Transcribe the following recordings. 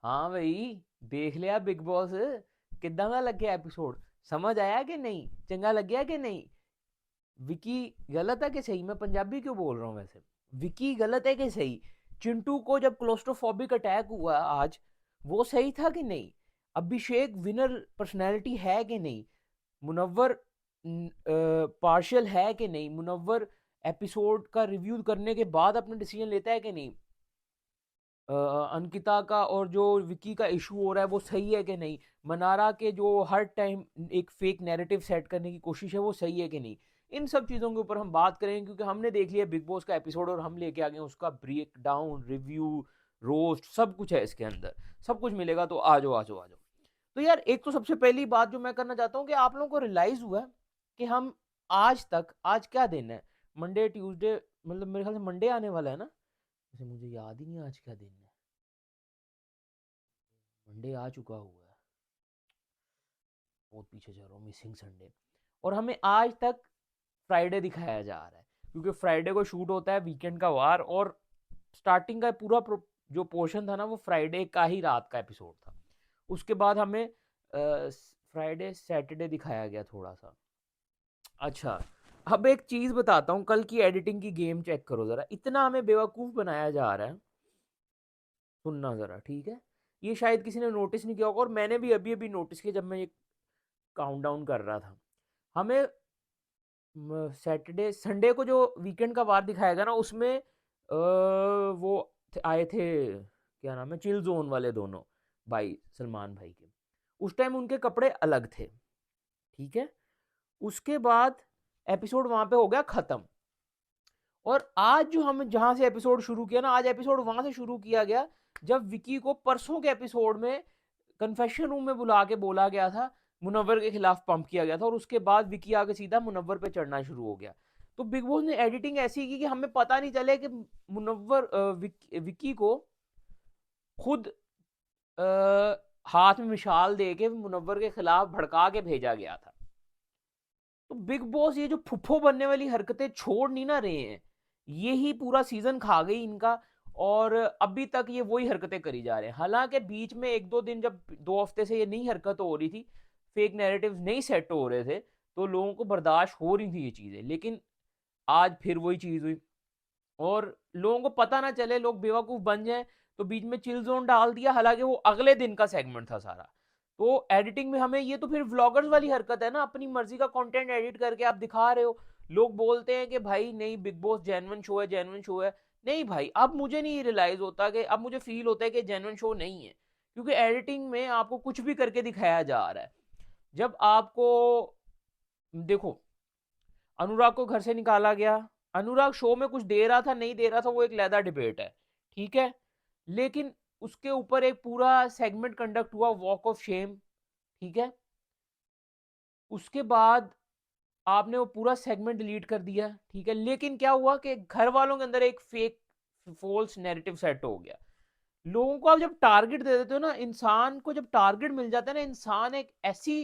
हाँ भाई, देख लिया बिग बॉस। कितना ਦਾ ਲੱਗਿਆ एपिसोड? समझ आया कि नहीं? चंगा लग गया कि नहीं? विकी गलत है कि सही? मैं पंजाबी क्यों बोल रहा हूँ वैसे? विकी गलत है कि सही? चिंटू को जब क्लोस्ट्रोफोबिक अटैक हुआ आज, वो सही था कि नहीं? अभिषेक विनर पर्सनैलिटी है कि नहीं? मुनव्वर पार्शियल है कि नहीं? मुनव्वर एपिसोड का रिव्यू करने के बाद अपना डिसीजन लेता है कि नहीं? अंकिता का और जो विकी का इशू हो रहा है वो सही है कि नहीं? मनारा के जो हर टाइम एक फेक नैरेटिव सेट करने की कोशिश है वो सही है कि नहीं? इन सब चीज़ों के ऊपर हम बात करेंगे, क्योंकि हमने देख लिया बिग बॉस का एपिसोड और हम लेके आ गए उसका ब्रेक डाउन, रिव्यू, रोस्ट, सब कुछ है इसके अंदर। सब कुछ मिलेगा, तो आ जाओ आ जाओ आ जाओ। तो यार, एक तो सबसे पहली बात जो मैं करना चाहता हूँ कि आप लोगों को रियलाइज हुआ है कि हम आज तक, आज क्या दिन है? मंडे, ट्यूसडे, मतलब मेरे ख्याल से मंडे आने वाला है ना। वैसे मुझे याद ही नहीं आज क्या दिन है। मंडे आ चुका हुआ है। बहुत पीछे जा रहा हूँ, मिसिंग संडे। और हमें आज तक फ्राइडे दिखाया जा रहा है, क्योंकि फ्राइडे को शूट होता है वीकेंड का वार, और स्टार्टिंग का पूरा जो पोर्शन था ना, वो फ्राइडे का ही रात का एपिसोड था। उसके बाद हमें फ्राइडे सैटरडे दिखाया गया थोड़ा सा। अच्छा, अब एक चीज बताता हूँ, कल की एडिटिंग की गेम चेक करो जरा, इतना हमें बेवकूफ बनाया जा रहा है। सुनना जरा, ठीक है? ये शायद किसी ने नोटिस नहीं किया होगा, और मैंने भी अभी अभी नोटिस किया जब मैं ये काउंटडाउन कर रहा था। हमें सैटरडे संडे को जो वीकेंड का वार दिखाएगा ना, उसमें वो आए थे, क्या नाम है, चिल जोन वाले दोनों भाई, सलमान भाई के। उस टाइम उनके कपड़े अलग थे, ठीक है? उसके बाद एपिसोड वहां पे हो गया खत्म। और आज जो हम जहां से एपिसोड शुरू किया ना, आज एपिसोड वहां से शुरू किया गया जब विकी को परसों के एपिसोड में कन्फेशन रूम में बुला के बोला गया था, मुनव्वर के खिलाफ पंप किया गया था, और उसके बाद विकी आके सीधा मुनव्वर पे चढ़ना शुरू हो गया। तो बिग बॉस ने एडिटिंग ऐसी की कि हमें पता नहीं चले कि मुनव्वर विकी को खुद अ, हाथ में मिसाल दे के मुनव्वर के खिलाफ भड़का के भेजा गया था। तो बिग बॉस ये जो फुफ्फो बनने वाली हरकतें छोड़ नहीं ना रहे हैं, ये ही पूरा सीजन खा गई इनका। और अभी तक ये वही हरकतें करी जा रहे हैं। हालांकि बीच में एक दो दिन, जब 2 हफ्ते से ये नई हरकत हो रही थी, फेक नैरेटिव नहीं सेट हो रहे थे, तो लोगों को बर्दाश्त हो रही थी ये चीजें, लेकिन आज फिर वही चीज हुई। और लोगों को पता ना चले, लोग बेवकूफ बन जाएं, तो बीच में चिल जोन डाल दिया, हालांकि वो अगले दिन का सेगमेंट था सारा। तो एडिटिंग में हमें, ये तो फिर व्लॉगर्स वाली हरकत है ना, अपनी मर्जी का कंटेंट एडिट करके आप दिखा रहे हो। लोग बोलते हैं कि भाई नहीं, बिग बॉस जेन्युइन शो है, जेन्युइन शो है। नहीं भाई, अब मुझे नहीं रियलाइज होता कि, अब मुझे फील होता है कि जेन्युइन शो नहीं है, क्योंकि एडिटिंग में आपको कुछ भी करके दिखाया जा रहा है। जब आपको, देखो, अनुराग को घर से निकाला गया। अनुराग शो में कुछ दे रहा था नहीं दे रहा था, वो एक लैदा डिबेट है, ठीक है? लेकिन उसके ऊपर एक पूरा सेगमेंट कंडक्ट हुआ, वॉक ऑफ शेम, ठीक है? उसके बाद आपने वो पूरा सेगमेंट डिलीट कर दिया, ठीक है? लेकिन क्या हुआ कि घर वालों के अंदर एक फेक फोल्स नैरेटिव सेट हो गया। लोगों को आप जब टारगेट दे देते हो ना, इंसान को जब टारगेट मिल जाता है ना, इंसान एक ऐसी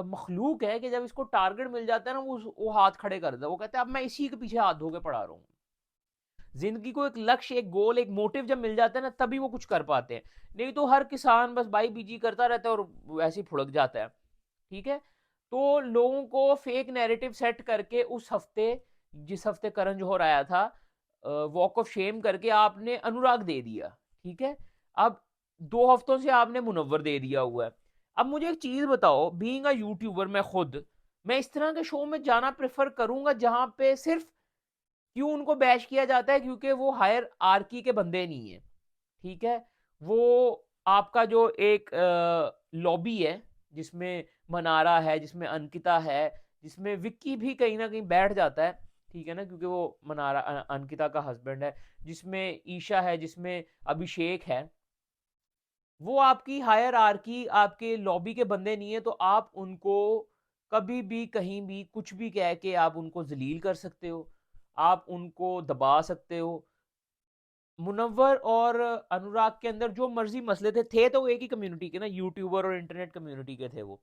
मखलूक है कि जब इसको टारगेट मिल जाता है ना, वो हाथ खड़े कर देता है। वो कहता है अब मैं इसी के पीछे हाथ धो के पड़ा रहा हूँ। जिंदगी को एक लक्ष्य, एक गोल, एक मोटिव जब मिल जाता है ना, तभी वो कुछ कर पाते हैं। नहीं तो हर किसान बस बाई बीजी करता रहता है और वैसे ही फुड़क जाता है, ठीक है? तो लोगों को फेक नैरेटिव सेट करके उस हफ्ते, जिस हफ्ते करण जौहर आया था, वॉक ऑफ शेम करके आपने अनुराग दे दिया, ठीक है? अब 2 हफ्तों से आपने मुनव्वर दे दिया हुआ है। अब मुझे एक चीज बताओ, बीइंग अ यूट्यूबर, मैं खुद, मैं इस तरह के शो में जाना प्रेफर करूंगा जहां पे सिर्फ, क्यों उनको बैश किया जाता है? क्योंकि वो हायर आर्की के बंदे नहीं है, ठीक है? वो आपका जो एक लॉबी है, जिसमें मनारा है, जिसमें अंकिता है, जिसमें विक्की भी कहीं ना कहीं बैठ जाता है, ठीक है ना, क्योंकि वो मनारा अंकिता का हस्बैंड है, जिसमें ईशा है, जिसमें अभिषेक है। वो आपकी हायर आर्की, आपके लॉबी के बंदे नहीं है, तो आप उनको कभी भी कहीं भी कुछ भी कह के आप उनको जलील कर सकते हो, आप उनको दबा सकते हो। मुनव्वर और अनुराग के अंदर जो मर्जी मसले थे तो वो एक ही कम्युनिटी के ना, यूट्यूबर और इंटरनेट कम्युनिटी के थे वो।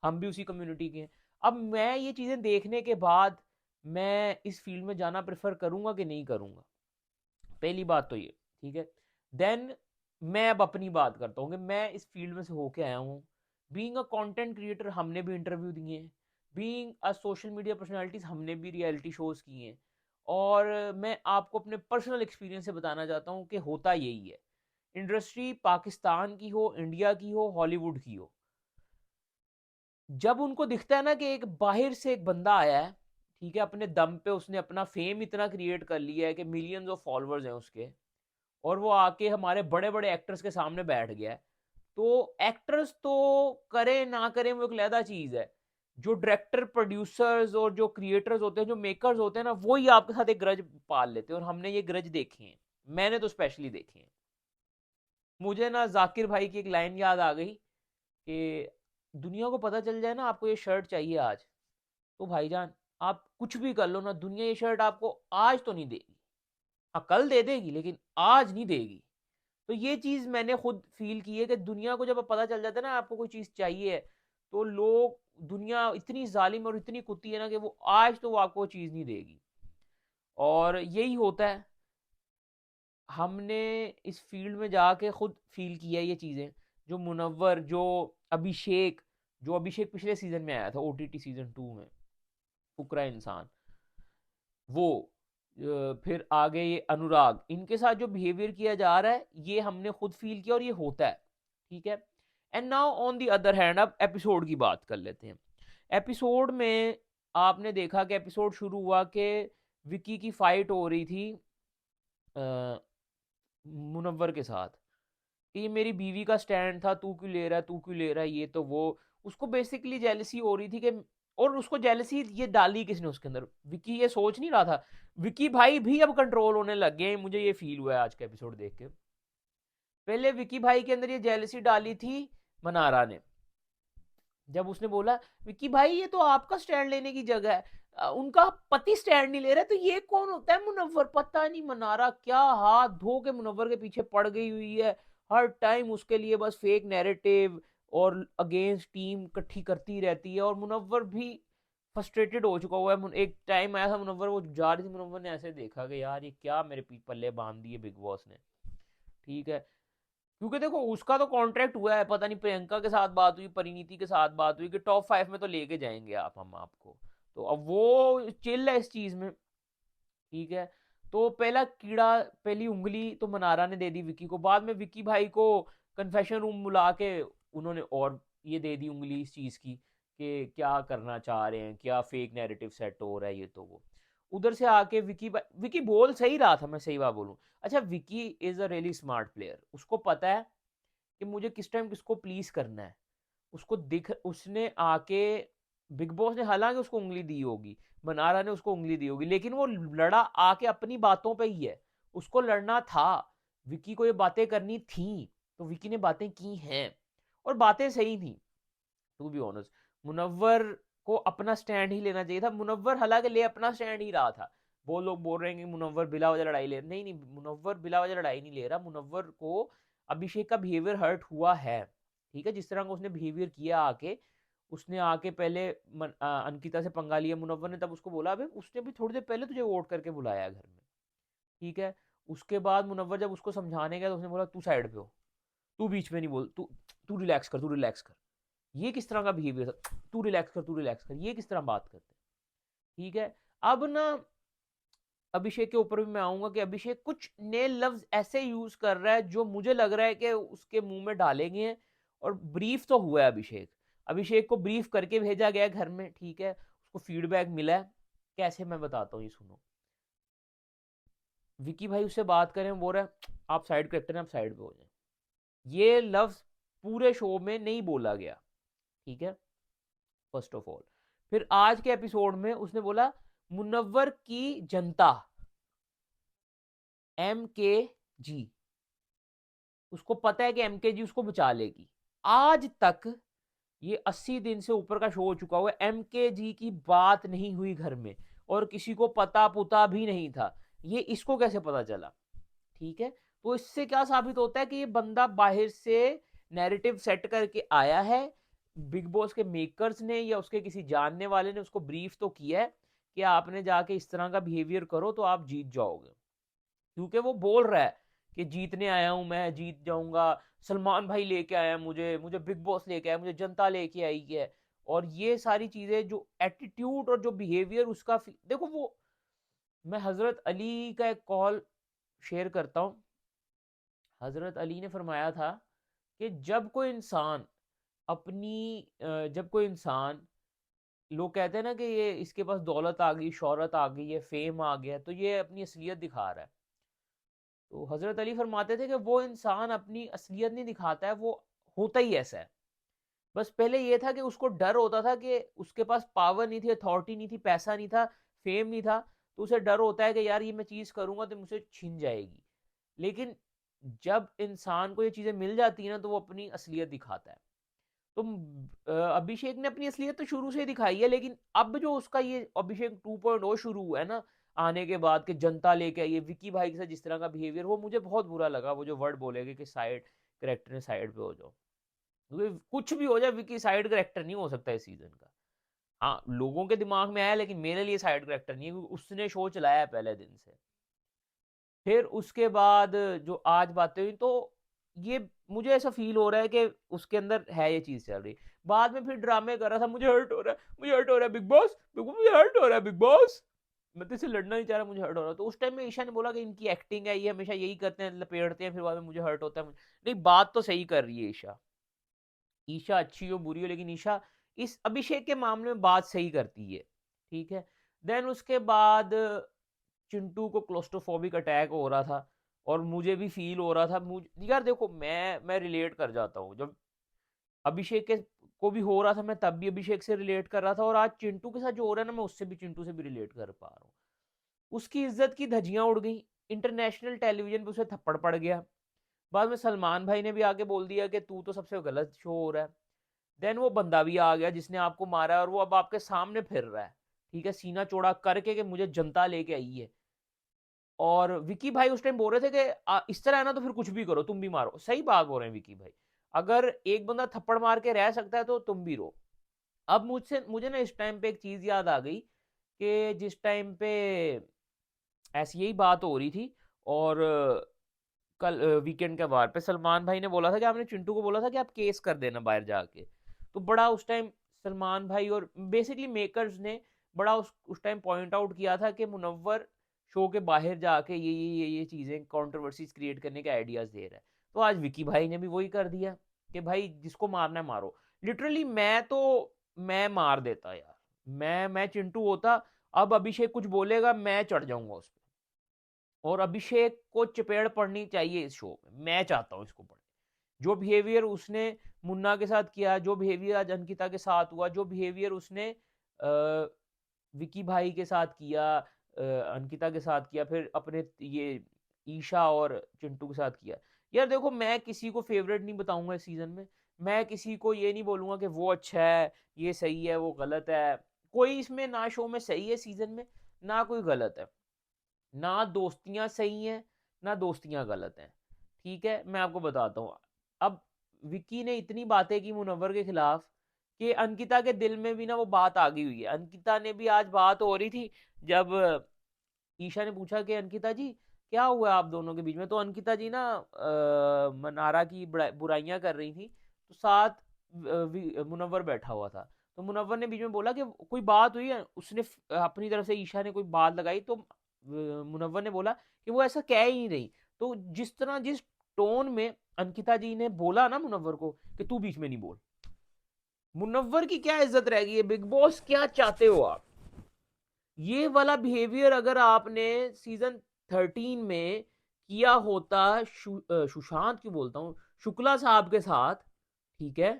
हम भी उसी कम्युनिटी के हैं। अब मैं ये चीज़ें देखने के बाद, मैं इस फील्ड में जाना प्रेफर करूंगा कि नहीं करूंगा? पहली बात तो ये, ठीक है? देन मैं अब अपनी बात करता हूँ कि मैं इस फील्ड में से होके आया हूँ। बीइंग अ कंटेंट क्रिएटर हमने भी इंटरव्यू दिए हैं, being a social media personalities हमने भी रियलिटी शोज किए हैं, और मैं आपको अपने पर्सनल एक्सपीरियंस से बताना चाहता हूँ कि होता यही है। इंडस्ट्री पाकिस्तान की हो, इंडिया की हो, हॉलीवुड की हो, जब उनको दिखता है ना कि एक बाहर से एक बंदा आया है, ठीक है, अपने दम पे उसने अपना फेम इतना क्रिएट कर लिया है कि मिलियंस ऑफ फॉलोअर्स हैं उसके, और वो आके हमारे बड़े बड़े एक्टर्स के सामने बैठ गया है, तो एक्टर्स तो करें ना करें वो एक अलग चीज है। जो डायरेक्टर, प्रोड्यूसर्स और जो क्रिएटर्स होते हैं, जो मेकर्स होते हैं ना, वो ही आपके साथ एक ग्रज पाल लेते हैं, और हमने ये ग्रज देखे हैं। मैंने तो स्पेशली देखे हैं। मुझे ना जाकिर भाई की एक लाइन याद आ गई कि दुनिया को पता चल जाए ना आपको ये शर्ट चाहिए आज, तो भाईजान आप कुछ भी कर लो ना, दुनिया ये शर्ट आपको आज तो नहीं देगी। हाँ, कल दे देगी लेकिन आज नहीं देगी। तो ये चीज मैंने खुद फील की है कि दुनिया को जब पता चल जाता है ना आपको कोई चीज चाहिए है, तो लोग, दुनिया इतनी जालिम और इतनी कुत्ती है ना कि वो आज तो वो आपको वो चीज नहीं देगी। और यही होता है। हमने इस फील्ड में जाके खुद फील किया ये चीजें। जो मुनव्वर, जो अभिषेक पिछले सीजन में आया था, ओटीटी सीजन 2 में, फुकरा इंसान, वो फिर आगे ये अनुराग, इनके साथ जो बिहेवियर किया जा रहा है ये हमने खुद फील किया और ये होता है। ठीक है। And now on the other hand, अब एपिसोड की बात कर लेते हैं। एपिसोड में आपने देखा कि एपिसोड शुरू हुआ कि विकी की फाइट हो रही थी मुनव्वर के साथ, कि ये मेरी बीवी का स्टैंड था, तू क्यों ले रहा है, तू क्यों ले रहा है, ये तो वो, उसको बेसिकली जेलसी हो रही थी कि, और उसको जेलसी ये डाली किसने उसके अंदर, विकी ये सोच नहीं रहा था। विकी भाई भी अब कंट्रोल होने लग गए, मुझे ये फील हुआ है आज का एपिसोड देख के। पहले विकी भाई के अंदर ये जेलसी डाली थी मनारा ने, जब उसने बोला विक्की भाई ये तो आपका स्टैंड लेने की जगह है, उनका पति स्टैंड नहीं ले रहा, तो ये कौन होता है मुनव्वर, पता नहीं मनारा क्या हाथ धो के मुनव्वर के पीछे पड़ गई हुई है, हर टाइम उसके लिए बस फेक नैरेटिव और अगेंस्ट टीम इकट्ठी करती रहती है, और मुनव्वर भी फ्रस्ट्रेटेड हो चुका हुआ है। एक टाइम आया था, मुनव्वर वो जा रही थी, मुनव्वर ने ऐसे देखा कि यार ये क्या मेरे पल्ले बांध दिए बिग बॉस ने। ठीक है। क्योंकि देखो उसका तो कॉन्ट्रैक्ट हुआ है, पता नहीं प्रियंका के साथ बात हुई, परिणीति के साथ बात हुई कि टॉप 5 में तो लेके जाएंगे आप, हम आपको, तो अब वो चिल है इस चीज में। ठीक है। तो पहला कीड़ा, पहली उंगली तो मनारा ने दे दी विकी को, बाद में विकी भाई को कन्फेशन रूम बुला के उन्होंने और ये दे दी उंगली इस चीज की कि क्या करना चाह रहे हैं, क्या फेक नैरेटिव सेट हो रहा है, ये तो वो। उधर से आके विकी बोल सही रहा था, मैं सही बात बोलूं। अच्छा, Vicky is a really smart player, उसको पता है कि मुझे किस टाइम किसको प्लीज करना है। उसको दिख, उसने आके, बिग बॉस ने हालांकि उसको उंगली दी होगी, मनारा ने उसको उंगली दी होगी, लेकिन वो लड़ा आके अपनी बातों पे ही है। उसको लड़ना था, विकी को ये बातें करनी थी, तो विकी ने बातें की हैं, और बातें सही थी। टू बी ऑनेस्ट, मुनव्वर को अपना स्टैंड ही लेना चाहिए था। मुनव्वर हालांकि ले अपना स्टैंड ही रहा था। वो लोग बोल रहे हैं कि मुनव्वर बिला वजह लड़ाई ले, नहीं नहीं, मुनव्वर बिला वजह लड़ाई नहीं ले रहा। मुनव्वर को अभिषेक का बिहेवियर हर्ट हुआ है। ठीक है, जिस तरह का उसने बिहेवियर किया आके, उसने आके पहले अंकिता से पंगा लिया मुनव्वर ने, तब उसको बोला अबे उसने भी थोड़ी देर पहले तुझे वोट करके बुलाया घर में। ठीक है। उसके बाद मुनव्वर जब उसको समझाने गया तो उसने बोला तू साइड पे हो, तू बीच में नहीं बोल, तू तू रिलैक्स कर, तू रिलैक्स कर। ये किस तरह का बिहेवियर था, तू रिलैक्स कर, तू रिलैक्स कर, ये किस तरह बात करते हैं। ठीक है। अब ना अभिषेक के ऊपर भी मैं आऊंगा कि अभिषेक कुछ नए लफ्ज ऐसे यूज कर रहा है जो मुझे लग रहा है कि उसके मुंह में डालेंगे। और ब्रीफ तो हुआ है अभिषेक, अभिषेक को ब्रीफ करके भेजा गया घर में। ठीक है, उसको फीडबैक मिला है। कैसे, मैं बताता हूँ, ये सुनो। विकी भाई उससे बात करें, बोल रहा है आप साइड करेक्टर हैं, आप साइड पे हो जाए। ये लफ्ज पूरे शो में नहीं बोला गया। ठीक है, फर्स्ट ऑफ ऑल। फिर आज के एपिसोड में उसने बोला मुनव्वर की जनता, MKG, उसको पता है कि MKG उसको बचा लेगी। आज तक ये 80 दिन से ऊपर का शो हो चुका हुआ है, MKG की बात नहीं हुई घर में, और किसी को पता पुता भी नहीं था। ये इसको कैसे पता चला। ठीक है। तो इससे क्या साबित होता है कि ये बंदा बाहर से नैरेटिव सेट करके आया है। बिग बॉस के मेकर्स ने या उसके किसी जानने वाले ने उसको ब्रीफ तो किया है कि आपने जाके इस तरह का बिहेवियर करो तो आप जीत जाओगे, क्योंकि वो बोल रहा है कि जीतने आया हूं, मैं जीत जाऊंगा, सलमान भाई लेके आया है मुझे, मुझे बिग बॉस लेके आया, मुझे जनता लेके आई है। और ये सारी चीजें, जो एटीट्यूड और जो बिहेवियर उसका, देखो वो, मैं हजरत अली का एक कॉल शेयर करता हूँ। हजरत अली ने फरमाया था कि जब कोई इंसान, लोग कहते हैं ना कि ये इसके पास दौलत आ गई, शोहरत आ गई है, फेम आ गया, तो ये अपनी असलियत दिखा रहा है। तो हजरत अली फरमाते थे कि वो इंसान अपनी असलियत नहीं दिखाता है, वो होता ही ऐसा है। बस पहले ये था कि उसको डर होता था कि उसके पास पावर नहीं थी, अथॉरिटी नहीं थी, पैसा नहीं था, फेम नहीं था, तो उसे डर होता है कि यार ये मैं चीज करूंगा तो मुझसे छीन जाएगी। लेकिन जब इंसान को ये चीजें मिल जाती है ना, तो वो अपनी असलियत दिखाता है। तो अभिषेक ने अपनी असलियत तो शुरू से ही दिखाई है, लेकिन अब जो उसका ये अभिषेक 2.0 शुरू हुआ है ना, आने के बाद कि जनता लेके आई है, विकी भाई के साथ जिस तरह का बिहेवियर, वो मुझे बहुत बुरा लगा। वो जो वर्ड बोलेगे कि साइड करेक्टर ने साइड पे हो जाओ, क्योंकि कुछ भी हो जाए, विकी साइड करेक्टर नहीं हो सकता इस सीजन का। हाँ, लोगों के दिमाग में आया, लेकिन मेरे लिए साइड करेक्टर नहीं है, क्योंकि उसने शो चलाया है पहले दिन से। फिर उसके बाद जो आज बातें हुई, तो ये मुझे ऐसा फील हो रहा है कि उसके अंदर है ये चीज चल रही। बाद में फिर ड्रामे कर रहा था, मुझे हर्ट हो रहा है, मुझे हर्ट हो रहा है बिग बॉस, मुझे हर्ट हो रहा है बिग बॉस, मैं तो इसे लड़ना नहीं चाह रहा, मुझे हर्ट हो रहा है। तो उस टाइम में ईशा ने बोला कि इनकी एक्टिंग है, ये हमेशा यही करते हैं, लपेटते हैं, फिर बाद में मुझे हर्ट होता है। नहीं, बात तो सही कर रही है ईशा। ईशा अच्छी हो बुरी हो, लेकिन ईशा इस अभिषेक के मामले में बात सही करती है। ठीक है। देन उसके बाद चिंटू को क्लोस्ट्रोफोबिक अटैक हो रहा था, और मुझे भी फील हो रहा था। मुझे यार देखो, मैं रिलेट कर जाता हूँ। जब अभिषेक के को भी हो रहा था, मैं तब भी अभिषेक से रिलेट कर रहा था, और आज चिंटू के साथ जो हो रहा है ना, मैं उससे भी, चिंटू से भी रिलेट कर पा रहा हूँ। उसकी इज्जत की धज्जियां उड़ गई, इंटरनेशनल टेलीविजन पे उसे थप्पड़ पड़ गया। बाद में सलमान भाई ने भी आके बोल दिया कि तू तो सबसे गलत शो हो रहा है। देन वो बंदा भी आ गया जिसने आपको मारा है, और वो अब आपके सामने फिर रहा है, ठीक है, सीना चौड़ा करके कि मुझे जनता लेके आई है। और विकी भाई उस टाइम बोल रहे थे कि इस तरह है ना तो फिर कुछ भी करो, तुम भी मारो। सही बात बोल रहे हैं विकी भाई, अगर एक बंदा थप्पड़ मार के रह सकता है तो तुम भी रो। अब मुझे ना इस टाइम पे एक चीज याद आ गई कि जिस टाइम पे ऐसी यही बात हो रही थी, और कल वीकेंड के वार पे सलमान भाई ने बोला था कि आपने चिंटू को बोला था कि आप केस कर देना बाहर जाके। तो बड़ा उस टाइम सलमान भाई और बेसिकली मेकर्स ने बड़ा उस टाइम पॉइंट आउट किया था कि मुनव्वर शो के बाहर जाके ये चीजें कंट्रोवर्सीज क्रिएट करने के आइडियाज दे रहा है। तो आज विकी भाई ने भी वही कर दिया कि भाई जिसको मारना है मारो। लिटरली मैं मार देता यार, मैं चिंटू होता, अब अभिषेक कुछ बोलेगा मैं चढ़ जाऊंगा उस पर। और अभिषेक को चपेड़ पड़नी चाहिए इस शो में, मैं चाहता हूँ इसको पड़े। जो बिहेवियर उसने मुन्ना के साथ किया, जो बिहेवियर आज अंकिता के साथ हुआ, जो बिहेवियर उसने विकी भाई के साथ किया, अंकिता के साथ किया, फिर अपने ये ईशा और चिंटू के साथ किया। यार देखो, मैं किसी को फेवरेट नहीं बताऊंगा इस सीजन में। मैं किसी को ये नहीं बोलूंगा कि वो अच्छा है, ये सही है, वो गलत है। कोई इसमें ना शो में सही है सीजन में, ना कोई गलत है। ना दोस्तियां सही हैं, ना दोस्तियां गलत हैं। ठीक है, मैं आपको बताता हूँ। अब विक्की ने इतनी बातें की मुनव्वर के खिलाफ कि अंकिता के दिल में भी ना वो बात आ गई हुई है। अंकिता ने भी आज बात हो रही थी, जब ईशा ने पूछा कि अंकिता जी क्या हुआ आप दोनों के बीच में, तो अंकिता जी ना मनारा की बुराइयां कर रही थी, तो साथ मुनव्वर बैठा हुआ था। तो मुनव्वर ने बीच में बोला कि कोई बात हुई है, उसने अपनी तरफ से ईशा ने कोई बात लगाई, तो मुनव्वर ने बोला कि वो ऐसा कह ही नहीं रही। तो जिस टोन में अंकिता जी ने बोला ना मुनव्वर को कि तू बीच में नहीं बोल, मुनव्वर की क्या इज्जत रह गई है? बिग बॉस क्या चाहते हो आप? ये वाला बिहेवियर अगर आपने सीजन 13 में किया होता, सुशांत क्यों बोलता हूँ, शुक्ला साहब के साथ, ठीक है,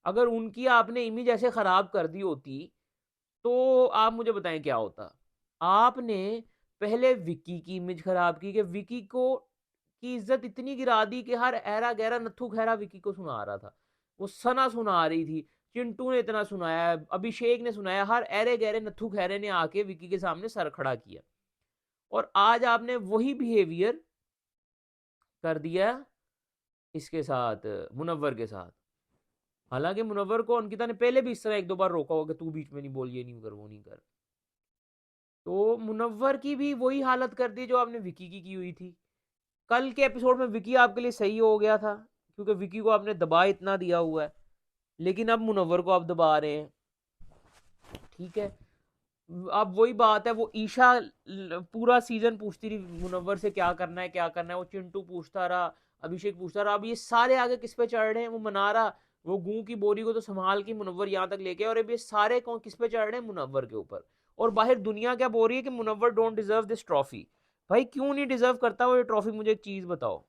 अगर उनकी आपने इमेज ऐसे खराब कर दी होती, तो आप मुझे बताएं क्या होता। आपने पहले विकी की इमेज खराब की कि विकी को की इज्जत इतनी गिरा दी कि हर ऐरा गहरा नत्थु खैरा विकी को सुना रहा था, वो सना सुना रही थी, चिंटू ने इतना सुनाया, अभिषेक ने सुनाया, हर ऐरे गहरे नत्थु खैरे ने आके विकी के सामने सर खड़ा किया। और आज आपने वही बिहेवियर कर दिया इसके साथ, मुनव्वर के साथ। हालांकि मुनव्वर को अंकिता ने पहले भी इस तरह एक दो बार रोका होगा, तू बीच में नहीं बोल, ये नहीं कर, वो नहीं कर। तो मुनव्वर की भी वही हालत कर दी जो आपने विकी की हुई थी। कल के एपिसोड में विकी आपके लिए सही हो गया था, क्योंकि विकी को आपने दबा इतना दिया हुआ है, लेकिन अब मुनव्वर को आप दबा रहे हैं। ठीक है, अब वही बात है, वो ईशा पूरा सीजन पूछती रही मुनव्वर से क्या करना है क्या करना है, वो चिंटू पूछता रहा, अभिषेक पूछता रहा, अब ये सारे आगे किस पे चढ़ रहे हैं, वो मना रहा, वो गूं की बोरी को तो संभाल के मुनव्वर यहाँ तक लेके, और अब ये सारे कौन किस पे चढ़ रहे हैं, मुनव्वर के ऊपर। और बाहर दुनिया क्या बोल रही है कि Munawar don't deserve this trophy. भाई क्यों नहीं डिजर्व करता वो ये ट्रॉफी, मुझे एक चीज बताओ।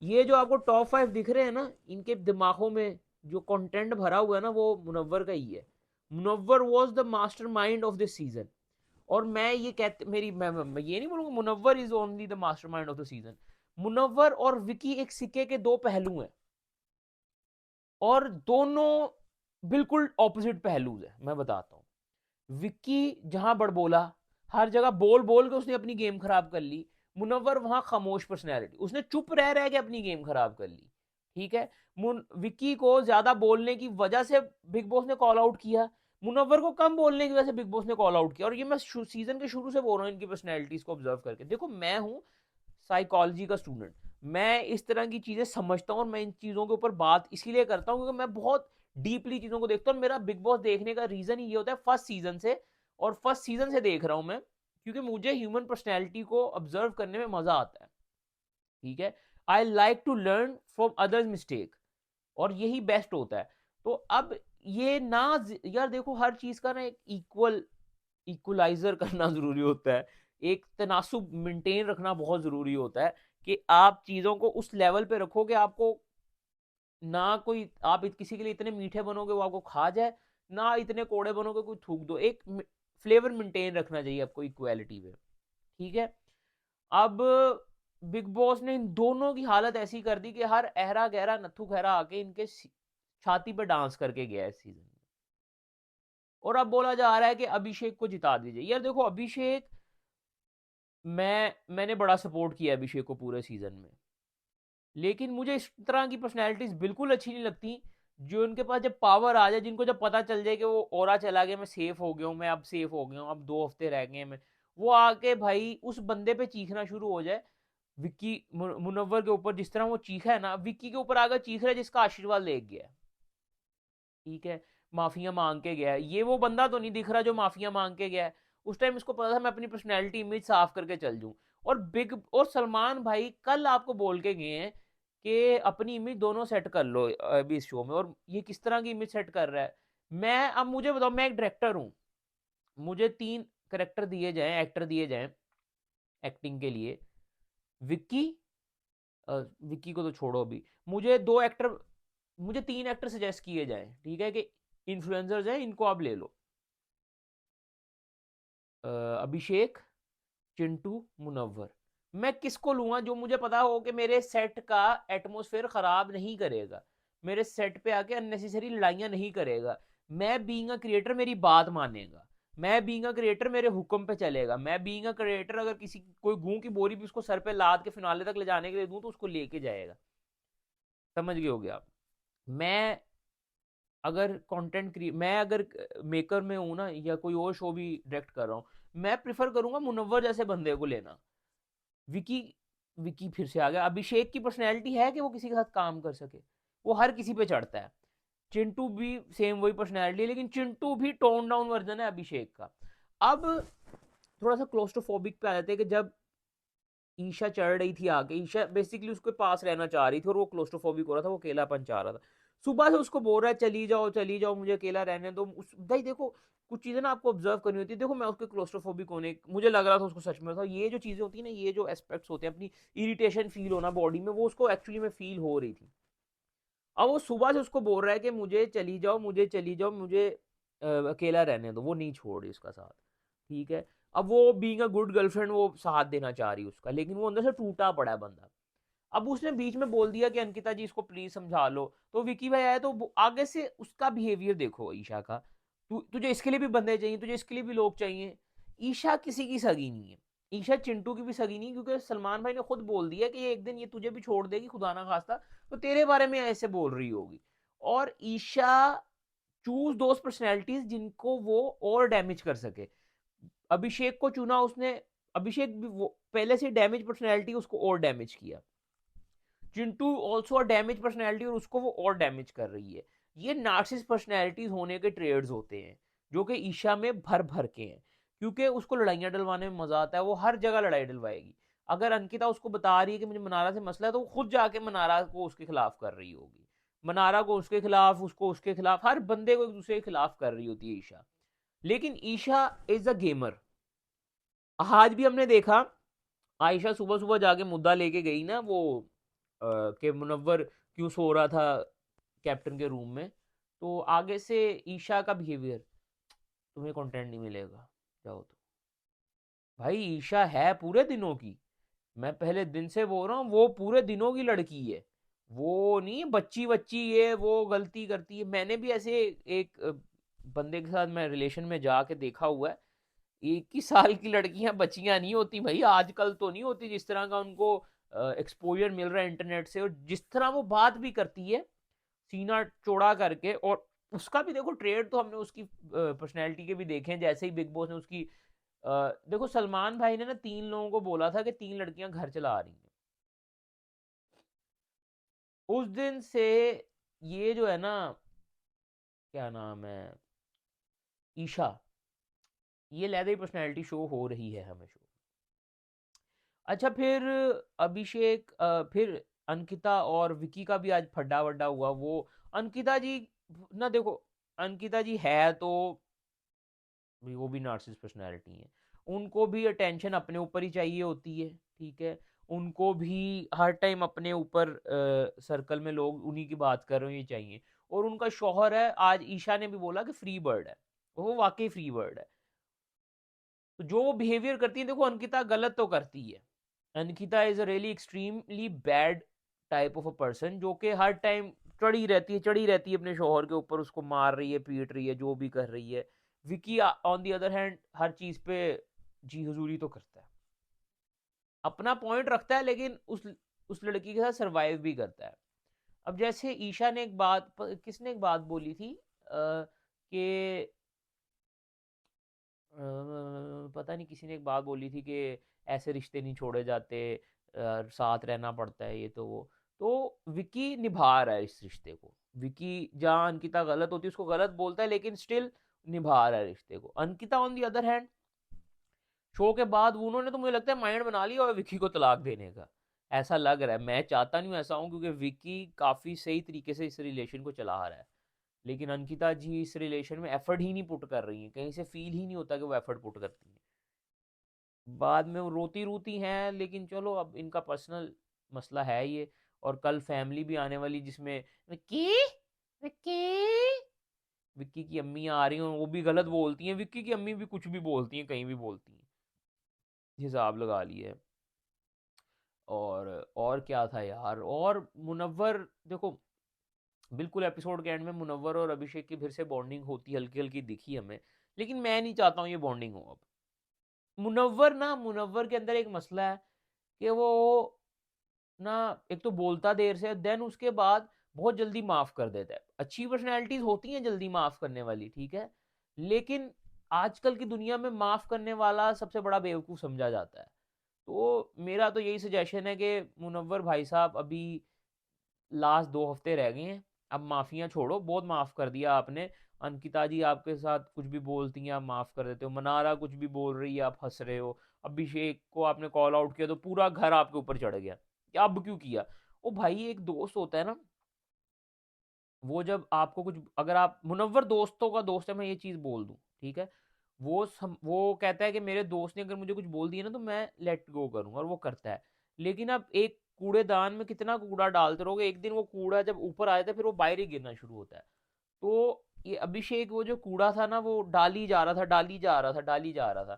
ये जो आपको टॉप 5 दिख रहे हैं ना, इनके दिमागों में जो कंटेंट भरा हुआ है ना, वो मुनव्वर का ही है। Munawar was the mastermind of this season. और मैं ये कहते मेरी मैं ये नहीं बोलूंगा Munawar is only the mastermind of the season. Munawar और विकी एक सिक्के के दो पहलू हैं, और दोनों बिल्कुल ऑपोजिट पहलू है। मैं बताता हूं, विक्की जहां बड़बोला, हर जगह बोल बोल के उसने अपनी गेम खराब कर ली। मुनव्वर वहां खामोश पर्सनैलिटी, उसने चुप रह रह के अपनी गेम खराब कर ली। ठीक है, विक्की को ज्यादा बोलने की वजह से बिग बॉस ने कॉल आउट किया, मुनव्वर को कम बोलने की वजह से बिग बॉस ने कॉल आउट किया। और ये मैं सीजन के शुरू से बोल रहा हूँ इनकी पर्सनैलिटीज को ऑब्जर्व करके। देखो मैं हूँ साइकोलॉजी का स्टूडेंट, मैं इस तरह की चीजें समझता हूँ, और मैं इन चीजों के ऊपर बात इसीलिए करता हूँ क्योंकि मैं बहुत डीपली चीजों को देखता हूँ। मेरा बिग बॉस देखने का रीजन ही ये होता है फर्स्ट सीजन से, और फर्स्ट सीजन से देख रहा हूं मैं, क्योंकि मुझे ह्यूमन पर्सनैलिटी को ऑब्जर्व करने में मजा आता है। ठीक है, I like to learn from others mistake, और यही बेस्ट होता है। तो अब ये ना, यार देखो हर चीज का ना एक इक्वलाइजर करना जरूरी होता है, एक तनासुब मेंटेन रखना बहुत जरूरी होता है, कि आप चीजों को उस लेवल पे रखो कि आपको ना कोई, आप किसी के लिए इतने मीठे बनोगे वो आपको खा जाए, ना इतने कोड़े बनोगे कोई थूक दो। एक फ्लेवर मेंटेन रखना चाहिए आपको इक्वालिटी पे। ठीक है, अब बिग बॉस ने इन दोनों की हालत ऐसी कर दी कि हर अहरा गहरा नत्थु खैरा आके इनके छाती पे डांस करके गया इस सीजन में। और अब बोला जा रहा है कि अभिषेक को जिता दीजिए। यार देखो अभिषेक, मैंने बड़ा सपोर्ट किया अभिषेक को पूरे सीजन में, लेकिन मुझे इस तरह की पर्सनैलिटीज बिल्कुल अच्छी नहीं लगती, जो इनके पास जब पावर आ जाए, जिनको जब पता चल जाए कि वो ओरा चला गया, मैं सेफ हो गया हूँ, मैं अब सेफ हो गया हूँ, अब 2 हफ्ते रह गए मैं, वो आके भाई उस बंदे पे चीखना शुरू हो जाए। विक्की मुनव्वर के ऊपर जिस तरह वो चीखा है ना, विक्की के ऊपर आकर चीख रहा है जिसका आशीर्वाद ले गया है। ठीक है, माफिया मांग के गया है, ये वो बंदा तो नहीं दिख रहा जो माफिया मांग के गया है। उस टाइम इसको पता था मैं अपनी पर्सनैलिटी इमेज साफ करके चल जूं। और सलमान भाई कल आपको बोल के गए हैं कि अपनी इमेज दोनों सेट कर लो अभी इस शो में, और ये किस तरह की इमेज सेट कर रहा है। मैं अब मुझे बताओ, मैं एक डायरेक्टर हूं, मुझे 3 करेक्टर दिए जाएं, एक्टर दिए जाएं एक्टिंग के लिए। विक्की, विक्की को तो छोड़ो अभी, मुझे 2 एक्टर, मुझे 3 एक्टर सजेस्ट किए जाएं, ठीक है, कि इन्फ्लुएंसर्स हैं, इनको आप ले लो, अभिषेक, चिंटू, मुनव्वर। मैं किसको लूंगा जो मुझे पता हो कि मेरे सेट का एटमोसफेयर खराब नहीं करेगा, मेरे सेट पे आके अननेसेसरी लड़ाइयां नहीं करेगा। मैं बीइंग अ क्रिएटर मेरी बात मानेगा, मैं बीइंग अ क्रिएटर मेरे हुक्म पे चलेगा, मैं बीइंग अ क्रिएटर अगर किसी कोई गूं की बोरी भी उसको सर पे लाद के फिनाले तक ले जाने के लिए दूं तो उसको लेके जाएगा। समझ गए होगे आप। मैं अगर मैं अगर मेकर में हूं ना, या कोई और शो भी डायरेक्ट कर रहा हूँ, मैं प्रिफर करूंगा मुनव्वर जैसे बंदे को लेना। विकी विकी फिर से आ गया। अभिषेक की पर्सनैलिटी है कि वो किसी के साथ काम कर सके, वो हर किसी पे चढ़ता है। चिंटू भी सेम वही पर्सनैलिटी है, लेकिन चिंटू भी टोन डाउन वर्जन है अभिषेक का। अब थोड़ा सा क्लोस्ट्रोफोबिक पे आ जाते हैं कि जब ईशा चढ़ रही थी आगे, ईशा बेसिकली उसके पास रहना चाह रही थी, और वो क्लोस्ट्रोफोबिक हो रहा था, वो अकेलापन चाह रहा था। सुबह से उसको बोल रहा है चली जाओ मुझे अकेला रहने दो। भाई देखो कुछ चीजें ना आपको ऑब्जर्व करनी होती है। देखो मैं उसके क्लोस्ट्रोफोबिक होने, मुझे लग रहा था उसको सच में था, ये जो चीजें होती है ना, ये जो एस्पेक्ट्स होते हैं अपनी इरिटेशन फील होना बॉडी में, वो उसको एक्चुअली में फील हो रही थी। अब वो सुबह से उसको बोल रहा है कि मुझे अकेला रहने दो, वो नहीं छोड़ रही उसका साथ। ठीक है, अब वो बीइंग अ गुड गर्लफ्रेंड वो साथ देना चाह रही उसका, लेकिन वो अंदर से टूटा पड़ा है बंदा। अब उसने बीच में बोल दिया कि अंकिता जी इसको प्लीज समझा लो, तो विकी भाई आया, तो आगे से उसका बिहेवियर देखो ईशा का। तुझे इसके लिए भी बंदे चाहिए, तुझे इसके लिए भी लोग चाहिए। ईशा किसी की सगी नहीं है, ईशा चिंटू की भी सगी नहीं, क्योंकि सलमान भाई ने खुद बोल दिया कि एक दिन ये तुझे भी छोड़ देगी खुदा ना खास्ता, तो तेरे बारे में ऐसे बोल रही होगी। और ईशा चूज दोस्त पर्सनैलिटीज जिनको वो और डैमेज कर सके। अभिषेक को चुना उसने, अभिषेक भी वो पहले से डैमेज पर्सनैलिटी, उसको और डैमेज किया। चिंटू ऑल्सो डैमेज पर्सनैलिटी, और उसको वो और डैमेज कर रही है। ये नार्सिस पर्सनैलिटीज होने के ट्रेड्स होते हैं जो कि ईशा में भर भर के हैं, क्योंकि उसको लड़ाइयाँ डलवाने में मजा आता है, वो हर जगह लड़ाई डलवाएगी। अगर अंकिता उसको बता रही है कि मुझे मनारा से मसला है, तो वो खुद जाके मनारा को उसके खिलाफ कर रही होगी, मनारा को उसके खिलाफ, उसको उसके खिलाफ, हर बंदे को एक दूसरे के खिलाफ कर रही होती है ईशा। लेकिन ईशा इज अ गेमर। आज भी हमने देखा, आयशा सुबह सुबह जाके मुद्दा लेके गई ना वो, कि मुनव्वर क्यों सो रहा था कैप्टन के रूम में, तो आगे से ईशा का बिहेवियर, तुम्हें कंटेंट नहीं मिलेगा, जाओ। तो भाई ईशा है पूरे दिनों की, मैं पहले दिन से बोल रहा हूँ, वो पूरे दिनों की लड़की है, वो नहीं बच्ची बच्ची ये वो गलती करती है। मैंने भी ऐसे एक बंदे के साथ मैं रिलेशन में जाके देखा हुआ है, 21 साल की लड़कियां बच्चियां नहीं होती भाई, आजकल तो नहीं होती। जिस तरह का उनको एक्सपोजर मिल रहा है इंटरनेट से, और जिस तरह वो बात भी करती है सीना चौड़ा करके, और उसका भी देखो ट्रेड तो हमने उसकी पर्सनैलिटी के भी देखे हैं। जैसे ही बिग बॉस ने उसकी देखो, सलमान भाई ने ना 3 लोगों को बोला था कि 3 लड़कियां घर चला रही हैं। उस दिन से ये जो है ना, क्या नाम है, ईशा, ये लैदरी पर्सनैलिटी शो हो रही है हमें शो। अच्छा, फिर अभिषेक, फिर अंकिता और विकी का भी आज फड्डा वड्डा हुआ। वो अंकिता जी ना, देखो अंकिता जी है तो वो भी नार्सिस पर्सनैलिटी है, उनको भी अटेंशन अपने ऊपर ही चाहिए होती है, ठीक है। उनको भी हर टाइम अपने ऊपर सर्कल में लोग उन्हीं की बात कर रहे हैं चाहिए। और उनका शौहर है, आज ईशा ने भी बोला कि फ्री बर्ड है, वो वाकई फ्री बर्ड है। तो जो वो बिहेवियर करती है, देखो अंकिता गलत तो करती है, Ankita is a really extremely bad type of a person, जो कि हर टाइम चढ़ी रहती है अपने शौहर के ऊपर, उसको मार रही है, पीट रही है, जो भी कर रही है। Vicky on the other hand हर चीज पे जी हुजूरी तो करता है, अपना पॉइंट रखता है, लेकिन उस लड़की के साथ सरवाइव भी करता है। अब जैसे ईशा ने एक बात, किसने एक बात बोली थी कि पता नहीं किसी ने एक बात बोली थी कि ऐसे रिश्ते नहीं छोड़े जाते, साथ रहना पड़ता है, ये तो वो। तो विकी निभा रहा है इस रिश्ते को। विकी जहाँ अंकिता गलत होती है उसको गलत बोलता है, लेकिन स्टिल निभा रहा है रिश्ते को। Ankita on the other hand, show के बाद उन्होंने तो मुझे लगता है माइंड बना लिया और विकी को तलाक देने का, ऐसा लग रहा है। मैं चाहता नहीं हूँ ऐसा हूँ, क्योंकि विकी काफ़ी सही तरीके से इस रिलेशन को चला रहा है, लेकिन अंकिता जी इस रिलेशन में एफर्ट ही नहीं पुट कर रही हैं, कहीं से फील ही नहीं होता कि वो एफर्ट पुट करती हैं। बाद में वो रोती रोती हैं, लेकिन चलो अब इनका पर्सनल मसला है ये। और कल फैमिली भी आने वाली, जिसमें विक्की विक्की विक्की की अम्मी आ रही हैं, वो भी गलत बोलती हैं, विक्की की अम्मी भी कुछ भी बोलती हैं, कहीं भी बोलती हैं, हिसाब लगा लिए। और क्या था यार, और मुनव्वर, देखो बिल्कुल एपिसोड के एंड में मुनव्वर और अभिषेक की फिर से बॉन्डिंग होती हल्की हल्की दिखी हमें, लेकिन मैं नहीं चाहता हूँ ये बॉन्डिंग हो अब। मुनव्वर के अंदर एक मसला है कि वो ना, एक तो बोलता देर से, देन उसके बाद बहुत जल्दी माफ कर देता है। अच्छी पर्सनैलिटीज होती हैं जल्दी माफ करने वाली, ठीक है, लेकिन आजकल की दुनिया में माफ करने वाला सबसे बड़ा बेवकूफ समझा जाता है। तो मेरा तो यही सजेशन है कि मुनव्वर भाई साहब, अभी लास्ट 2 हफ्ते रह गए हैं, अब माफियां छोड़ो, बहुत माफ कर दिया आपने। अंकिता जी आपके साथ कुछ भी बोलती हैं आप माफ कर देते हो, मनारा कुछ भी बोल रही है आप हंस रहे हो, अभिषेक को आपने कॉल आउट किया तो पूरा घर आपके ऊपर चढ़ गया कि अब क्यों किया। ओ भाई, एक दोस्त होता है ना, वो जब आपको कुछ, अगर आप, मुनव्वर दोस्तों का दोस्त है, मैं ये चीज़ बोल दूं, ठीक है, वो कहता है कि मेरे दोस्त ने अगर मुझे कुछ बोल दिया ना तो मैं लेट गो करूंगा, और वो करता है। लेकिन आप एक कूड़ेदान में कितना कूड़ा डालते रहोगे, एक दिन वो कूड़ा जब ऊपर आ जाता है फिर वो बाहर ही गिरना शुरू होता है। तो ये अभिषेक वो जो कूड़ा था ना, वो डाली जा रहा था, डाली जा रहा था, डाली जा रहा था।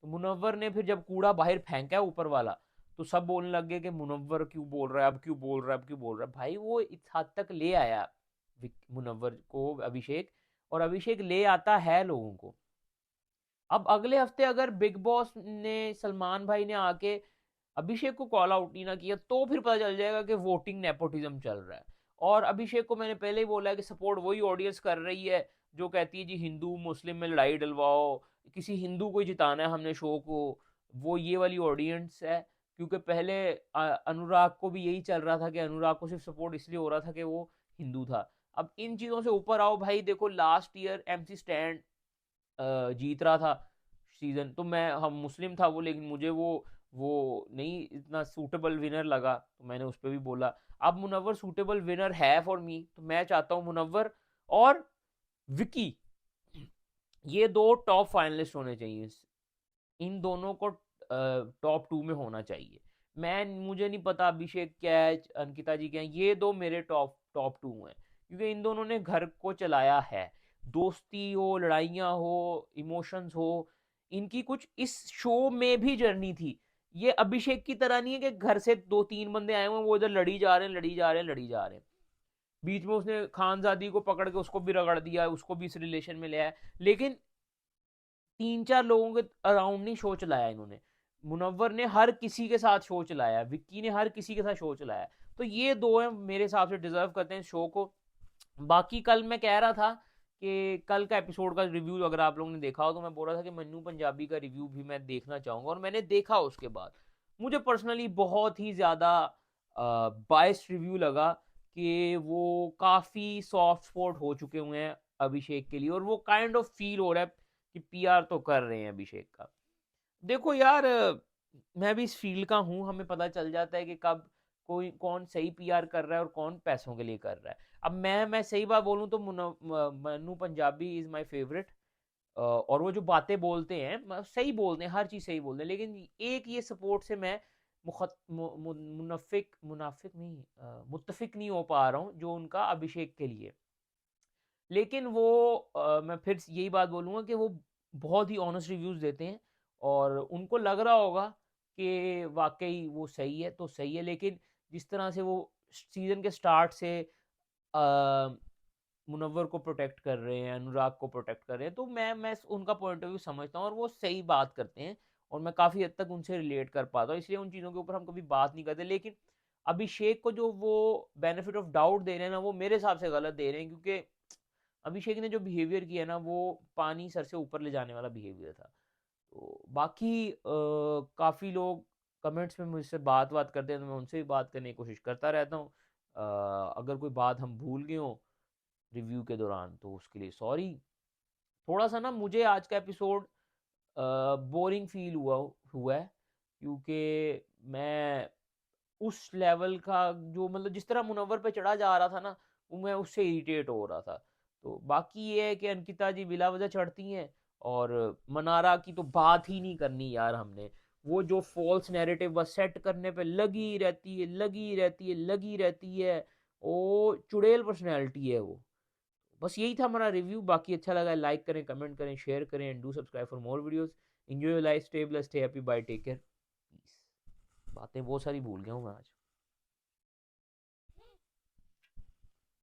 तो मुनव्वर ने फिर जब कूड़ा बाहर फेंका है ऊपर वाला, तो सब बोलने लग गए कि मुनव्वर क्यों बोल रहा है, अब क्यों बोल रहा है, अब क्यों बोल रहा है। भाई वो इस हद तक ले आया मुनव्वर को अभिषेक, और अभिषेक ले आता है लोगों को। अब अगले हफ्ते अगर बिग बॉस ने, सलमान भाई ने आके अभिषेक को कॉल आउट नहीं ना किया, तो फिर पता चल जाएगा कि वोटिंग नेपोटिज्म चल रहा है। और अभिषेक को मैंने पहले ही बोला है कि सपोर्ट वही ऑडियंस कर रही है जो कहती है जी हिंदू मुस्लिम में लड़ाई डलवाओ, किसी हिंदू को ही जिताना है हमने शो को, वो ये वाली ऑडियंस है, क्योंकि पहले अनुराग को भी यही चल रहा था कि अनुराग को सिर्फ सपोर्ट इसलिए हो रहा था कि वो हिंदू था। अब इन चीज़ों से ऊपर आओ भाई, देखो लास्ट ईयर MC स्टैंड जीत रहा था सीजन, तो मैं हम मुस्लिम था वो, लेकिन मुझे वो नहीं इतना सूटेबल विनर लगा, तो मैंने उस पर भी बोला। अब मुनव्वर सूटेबल विनर है फॉर मी, तो मैं चाहता हूँ मुनव्वर और विकी, ये दो टॉप फाइनलिस्ट होने चाहिए, इन दोनों को टॉप 2 में होना चाहिए। मुझे नहीं पता अभिषेक क्या है, अंकिता जी क्या है, ये दो मेरे टॉप 2 हैं, क्योंकि इन दोनों ने घर को चलाया है। दोस्ती हो, लड़ाइयाँ हो, इमोशंस हो, इनकी कुछ इस शो में भी जर्नी थी। ये अभिषेक की तरह नहीं है कि घर से 2-3 बंदे आए हुए वो इधर लड़ी जा रहे हैं, लड़ी जा रहे हैं, लड़ी जा रहे हैं। बीच में उसने खानजादी को पकड़ के उसको भी रगड़ दिया, उसको भी इस रिलेशन में ले आया, लेकिन 3-4 लोगों के अराउंड नहीं शो चलाया इन्होंने। मुनव्वर ने हर किसी के साथ शो चलाया, विक्की ने हर किसी के साथ शो चलाया, तो ये दो हैं मेरे हिसाब से डिजर्व करते हैं शो को। बाकी कल मैं कह रहा था कि कल का एपिसोड का रिव्यू अगर आप लोगों ने देखा हो, तो मैं बोल रहा था कि मन्नू पंजाबी का रिव्यू भी मैं देखना चाहूँगा, और मैंने देखा उसके बाद मुझे पर्सनली बहुत ही ज़्यादा बायस्ड रिव्यू लगा कि वो काफ़ी सॉफ्ट स्पॉट हो चुके हुए हैं अभिषेक के लिए, और वो काइंड ऑफ फील हो रहा है कि PR तो कर रहे हैं अभिषेक का। देखो यार, मैं भी इस फील्ड का हूँ, हमें पता चल जाता है कि कब कोई कौन सही PR कर रहा है और कौन पैसों के लिए कर रहा है। अब मैं सही बात बोलूँ तो Mannu Punjabi is my favourite, और वो जो बातें बोलते हैं सही बोलते हैं, हर चीज़ सही बोलते हैं, लेकिन एक ये सपोर्ट से मैं मुनाफिक नहीं, मुत्तफिक नहीं हो पा रहा हूँ जो उनका अभिषेक के लिए। लेकिन वो मैं फिर यही बात बोलूँगा कि वो बहुत ही ऑनेस्ट रिव्यूज़ देते हैं, और उनको लग रहा होगा कि वाक़ई वो सही है, तो सही है, लेकिन जिस तरह से वो सीज़न के स्टार्ट से मुनव्वर को प्रोटेक्ट कर रहे हैं, अनुराग को प्रोटेक्ट कर रहे हैं, तो मैं उनका पॉइंट ऑफ व्यू समझता हूँ, और वो सही बात करते हैं, और मैं काफ़ी हद तक उनसे रिलेट कर पाता हूँ, इसलिए उन चीज़ों के ऊपर हम कभी बात नहीं करते। लेकिन अभिषेक को जो वो बेनिफिट ऑफ डाउट दे रहे हैं ना, वो मेरे हिसाब से गलत दे रहे हैं, क्योंकि अभिषेक ने जो बिहेवियर किया ना, वो पानी सर से ऊपर ले जाने वाला बिहेवियर था। तो बाकी काफ़ी लोग कमेंट्स में मुझसे बात करते हैं, तो मैं उनसे भी बात करने की कोशिश करता रहता हूँ। अगर कोई बात हम भूल गए हों रिव्यू के दौरान, तो उसके लिए सॉरी। थोड़ा सा ना मुझे आज का एपिसोड बोरिंग फील हुआ है, क्योंकि मैं उस लेवल का जो मतलब जिस तरह मुनव्वर पे चढ़ा जा रहा था ना, वो मैं उससे इरिटेट हो रहा था। तो बाकी ये है कि अंकिता जी बिला वजह चढ़ती हैं, और मनारा की तो बात ही नहीं करनी यार हमने। वो जो फॉल्स नैरेटिव बस सेट करने पे लगी रहती है, लगी रहती है, लगी रहती है, वो चुड़ैल पर्सनैलिटी है वो। बस यही था हमारा रिव्यू। बाकी अच्छा लगा लाइक करें, कमेंट करें, शेयर करें, and do subscribe for more videos. Enjoy your life, stay blessed, stay happy, bye, take care, बातें बहुत सारी भूल गया हूँ मैं आज।